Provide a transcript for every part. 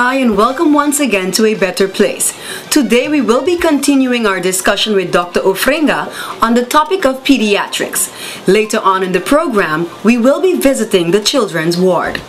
Hi and welcome once again to A Better Place. Today we will be continuing our discussion with Dr. Ofrenga on the topic of pediatrics. Later on in the program, we will be visiting the children's ward.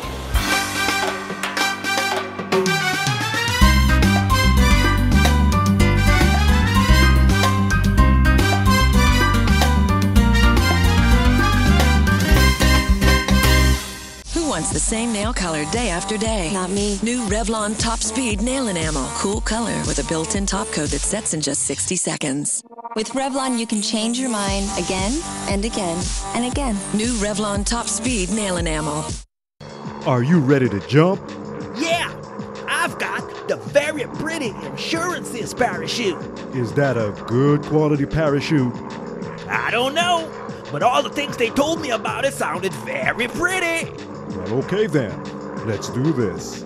The same nail color day after day. Not me. New Revlon Top Speed Nail Enamel. Cool color with a built-in top coat that sets in just 60 seconds. With Revlon, you can change your mind again and again and again. New Revlon Top Speed Nail Enamel. Are you ready to jump? Yeah, I've got the very pretty insurances parachute. Is that a good quality parachute? I don't know, but all the things they told me about it sounded very pretty. Well, okay then. Let's do this.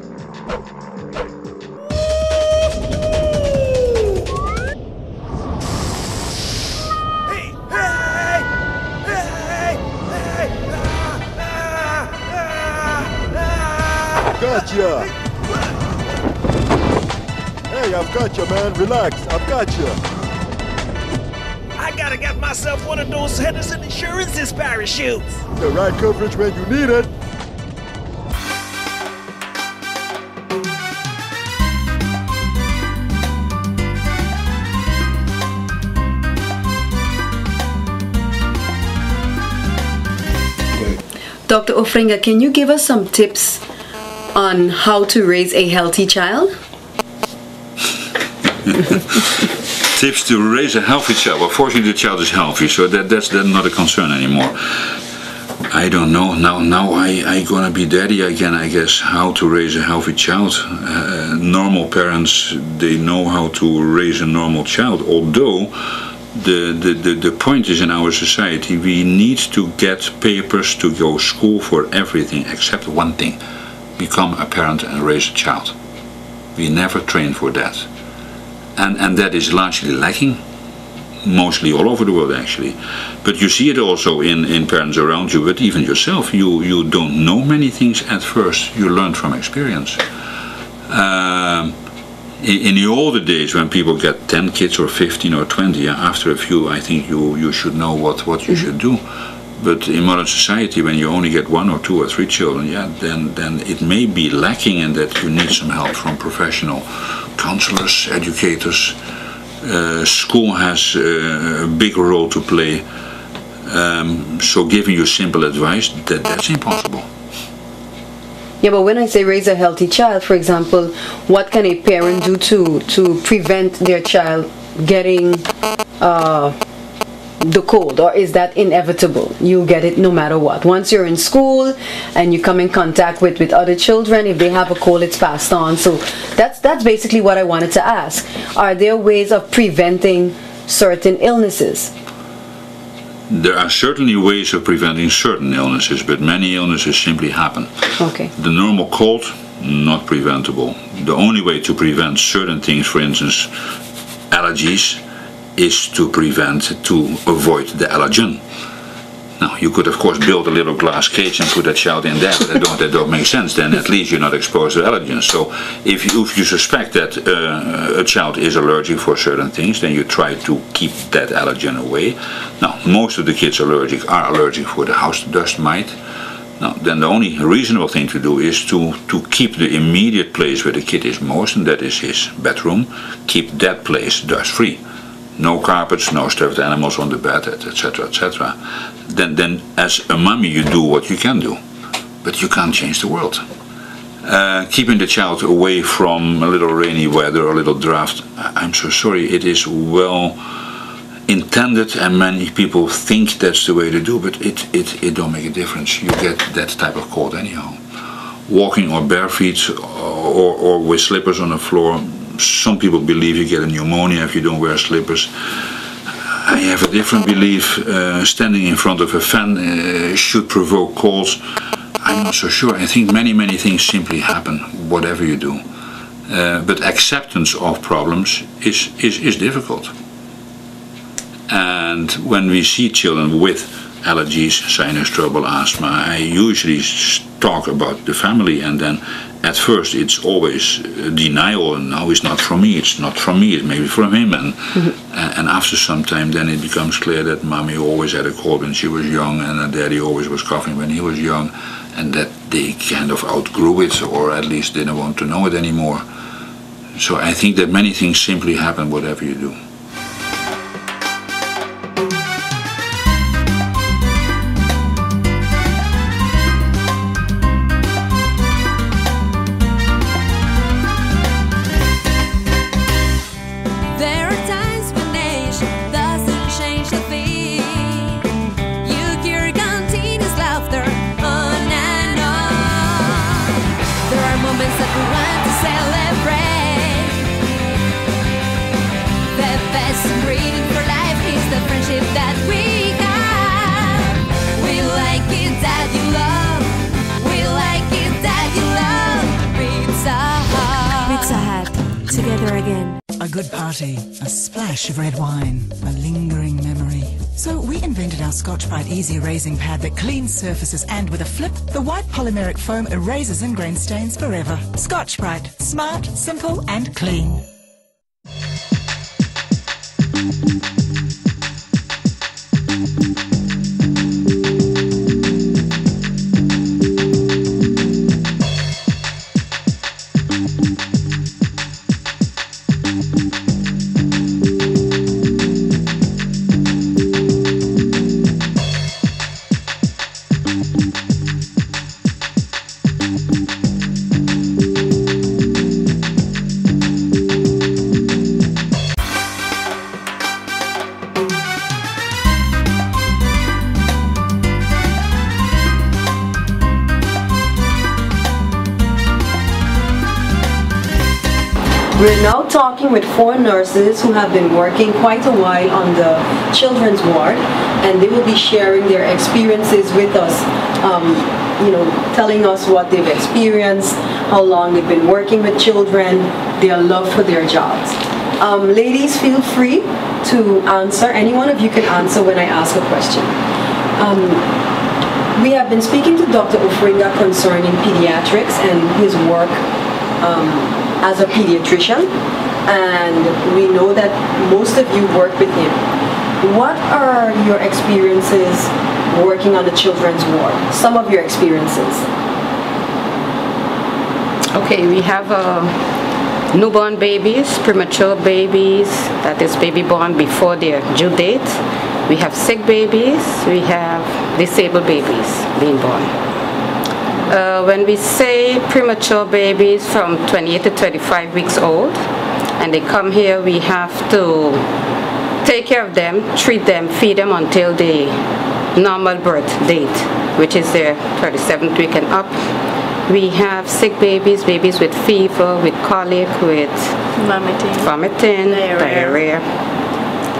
Hey, hey, hey, hey, Gotcha! Hey, I've got you, man. Relax. I've got you. I gotta get myself one of those Henderson Insurances parachutes. The right coverage when you need it. Dr. Ofrenga, can you give us some tips on how to raise a healthy child? Tips to raise a healthy child. Well, fortunately the child is healthy, so that's not a concern anymore. I don't know. Now I gonna be daddy again, I guess. How to raise a healthy child. Normal parents, they know how to raise a normal child, although the point is, in our society we need to get papers to go school for everything except one thing: become a parent and raise a child. We never train for that, and that is largely lacking, mostly all over the world actually. But you see it also in parents around you, but even yourself. You don't know many things at first, you learn from experience. In the older days, when people get 10 kids or 15 or 20, after a few I think you should know what you should do. But in modern society, when you only get 1 or 2 or 3 children, yeah, then it may be lacking in that you need some help from professional counselors, educators. School has a big role to play. So giving you simple advice, that's impossible. Yeah, but when I say raise a healthy child, for example, what can a parent do to prevent their child getting the cold, or is that inevitable? You get it no matter what. Once you're in school and you come in contact with other children, if they have a cold, it's passed on. So that's basically what I wanted to ask. Are there ways of preventing certain illnesses? There are certainly ways of preventing certain illnesses, but many illnesses simply happen. Okay. The normal cold, not preventable. The only way to prevent certain things, for instance, allergies, is to avoid the allergen. Now, you could of course build a little glass cage and put that child in there, but that don't make sense. Then at least you're not exposed to allergens. So if you suspect that a child is allergic for certain things, then you try to keep that allergen away. Now, most of the kids are allergic for the house dust mite. Now, then the only reasonable thing to do is to keep the immediate place where the kid is most, and that is his bedroom, keep that place dust free. No carpets, no stuffed animals on the bed, etc., etc. Then as a mommy you do what you can do, but you can't change the world. Keeping the child away from a little rainy weather or a little draft, I'm so sorry, it is well intended and many people think that's the way to do, but it don't make a difference. You get that type of cold anyhow. Walking or bare feet or with slippers on the floor, some people believe you get a pneumonia if you don't wear slippers. I have a different belief. Standing in front of a fan should provoke colds. I'm not so sure. I think many things simply happen, whatever you do. But acceptance of problems is difficult. And when we see children with allergies, sinus trouble, asthma, I usually talk about the family and then at first it's always denial, and no, it's not from me, it's not from me, it's maybe from him, and after some time then it becomes clear that mommy always had a cold when she was young, and that daddy always was coughing when he was young, and that they kind of outgrew it, or at least didn't want to know it anymore. So I think that many things simply happen whatever you do. A good party, a splash of red wine, a lingering memory. So we invented our Scotch-Brite Easy Erasing Pad that cleans surfaces, and with a flip, the white polymeric foam erases ingrain stains forever. Scotch-Brite, smart, simple and clean. We're now talking with 4 nurses who have been working quite a while on the children's ward, and they will be sharing their experiences with us, telling us what they've experienced, how long they've been working with children, their love for their jobs. Ladies, feel free to answer. Any one of you can answer when I ask a question. We have been speaking to Dr. Ufringa concerning pediatrics and his work as a pediatrician, and we know that most of you work with him. What are your experiences working on the children's ward? Some of your experiences. Okay, we have newborn babies, premature babies, that is baby born before their due date. We have sick babies, we have disabled babies being born. When we say premature babies from 28 to 35 weeks old, and they come here, we have to take care of them, treat them, feed them until the normal birth date, which is their 37th week and up. We have sick babies, babies with fever, with colic, with vomiting, diarrhea,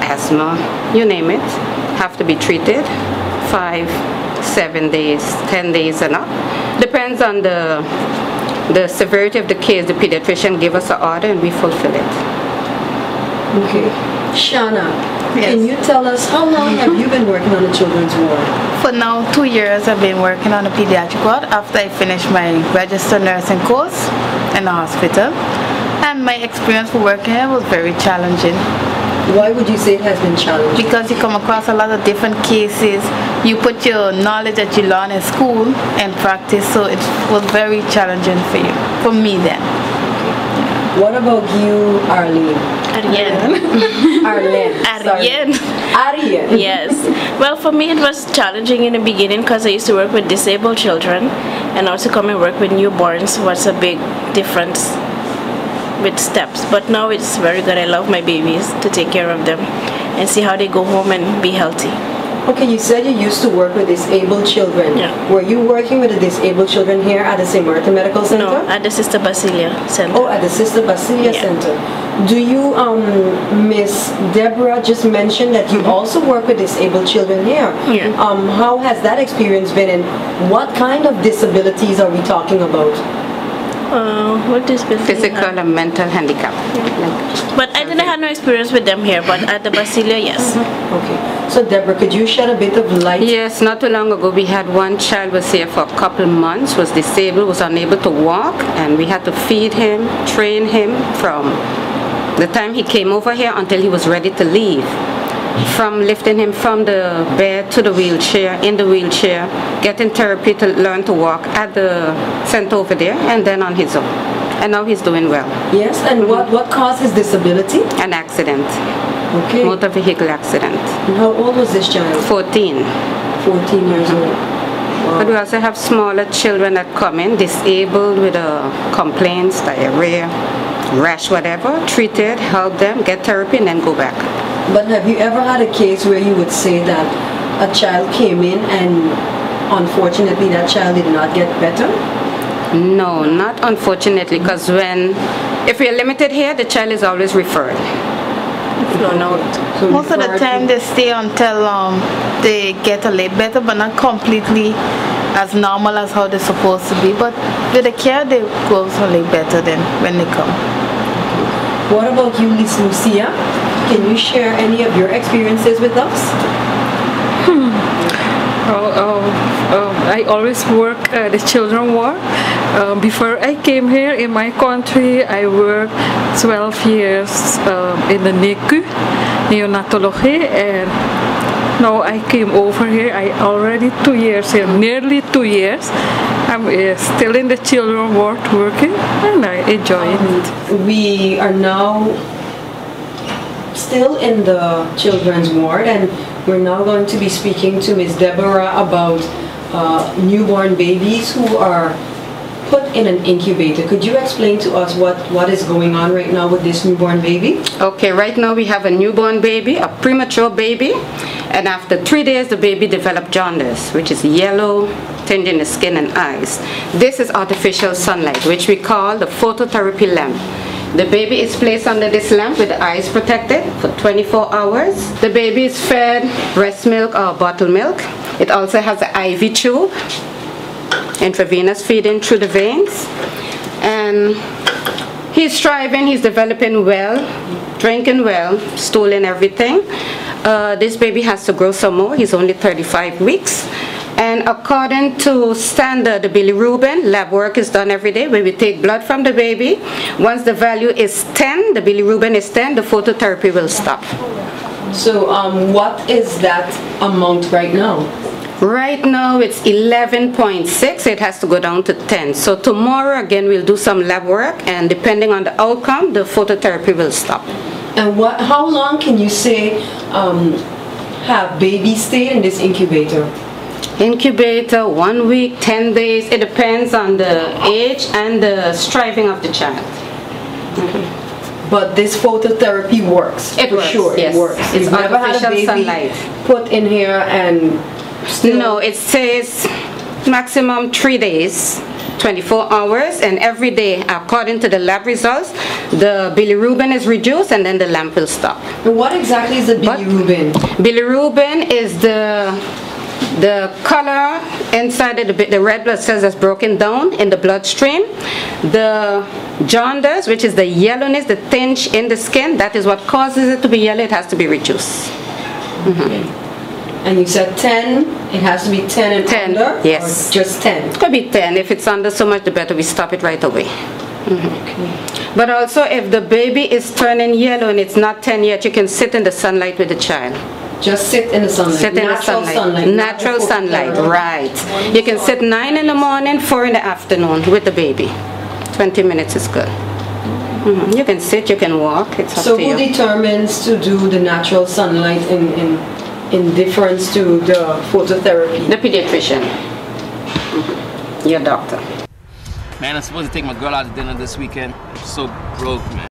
asthma, you name it, have to be treated 5, 7 days, 10 days and up. Depends on the severity of the case. The pediatrician give us an order and we fulfill it. Okay. Shana, yes. Can you tell us how long have you been working on the children's ward? For now, 2 years I've been working on the pediatric ward after I finished my registered nursing course in the hospital. And my experience for working here was very challenging. Why would you say it has been challenging? Because you come across a lot of different cases. You put your knowledge that you learn in school and practice, so it was very challenging for you, for me then. Okay. What about you, Arlene? Arlene. Arlene. Yes. Well, for me it was challenging in the beginning because I used to work with disabled children, and also come and work with newborns was a big difference with steps. But now it's very good. I love my babies, to take care of them and see how they go home and be healthy. Okay, you said you used to work with disabled children. Yeah. Were you working with the disabled children here at the St. Martin Medical Center? No, at the Sister Basilia Center. Oh, at the Sister Basilia Center. Do you, Miss Deborah just mentioned that you also work with disabled children here. Yeah. How has that experience been, and what kind of disabilities are we talking about? What disability? Physical and mental handicap. But I didn't have no experience with them here, but at the Basilia, yes. Okay. So Deborah, could you shed a bit of light? Yes, not too long ago we had one child was here for a couple months, was disabled, was unable to walk, and we had to feed him, train him from the time he came over here until he was ready to leave. From lifting him from the bed to the wheelchair, in the wheelchair, getting therapy to learn to walk at the center over there, and then on his own. And now he's doing well. Yes, and what caused his disability? An accident. Okay. Motor vehicle accident. And how old was this child? 14. 14 years old. Wow. But we also have smaller children that come in, disabled with complaints, diarrhea, rash, whatever, treated, help them, get therapy, and then go back. But have you ever had a case where you would say that a child came in and unfortunately that child did not get better? No, not unfortunately, because if we are limited here, the child is always referred. Flown out. So Most of the time they stay until they get a little better, but not completely as normal as how they're supposed to be. But with the care, they go a little better than when they come. What about you, Lucia? Can you share any of your experiences with us? I always work at the children ward. Before I came here in my country, I worked 12 years in the NICU, neonatology, and now I came over here. I already 2 years here, nearly 2 years. I'm still in the children ward working, and I enjoy it. We are now still in the children's ward, and we're now going to be speaking to Ms. Deborah about newborn babies who are put in an incubator. Could you explain to us what is going on right now with this newborn baby? Okay, right now we have a newborn baby, a premature baby, and after 3 days the baby developed jaundice, which is yellow, tinging the skin and eyes. This is artificial sunlight, which we call the phototherapy lamp. The baby is placed under this lamp with the eyes protected for 24 hours. The baby is fed breast milk or bottled milk. It also has an IV tube, intravenous feeding through the veins. And he's thriving, he's developing well, drinking well, stooling everything. This baby has to grow some more. He's only 35 weeks. And according to standard, the bilirubin, lab work is done every day where we take blood from the baby. Once the value is 10, the bilirubin is 10, the phototherapy will stop. So what is that amount right now? Right now it's 11.6, it has to go down to 10. So tomorrow again we'll do some lab work, and depending on the outcome, the phototherapy will stop. And how long can you say have babies stay in this incubator? Incubator, 1 week, 10 days, it depends on the age and the striving of the child. But this phototherapy works. It works, sure, yes. It works. It's You've never had a baby sunlight put in here and still... No, it says maximum 3 days, 24 hours, and every day, according to the lab results, the bilirubin is reduced and then the lamp will stop. And what exactly is the bilirubin? Bilirubin is the color inside of the red blood cells that's broken down in the bloodstream. The jaundice, which is the yellowness, the tinge in the skin, that is what causes it to be yellow. It has to be reduced. Okay. And you said 10, it has to be 10 and 10, under? yes. Or just 10? It could be 10. If it's under so much, the better we stop it right away. Okay. But also, if the baby is turning yellow and it's not 10 yet, you can sit in the sunlight with the child. Just sit in the sunlight. Sit in the sunlight. Natural sunlight, right. You can sit 9 in the morning, 4 in the afternoon with the baby. 20 minutes is good. You can sit, you can walk. It's up so to you. who determines to do the natural sunlight in difference to the phototherapy? The pediatrician. Your doctor. Man, I'm supposed to take my girl out to dinner this weekend. I'm so broke, man.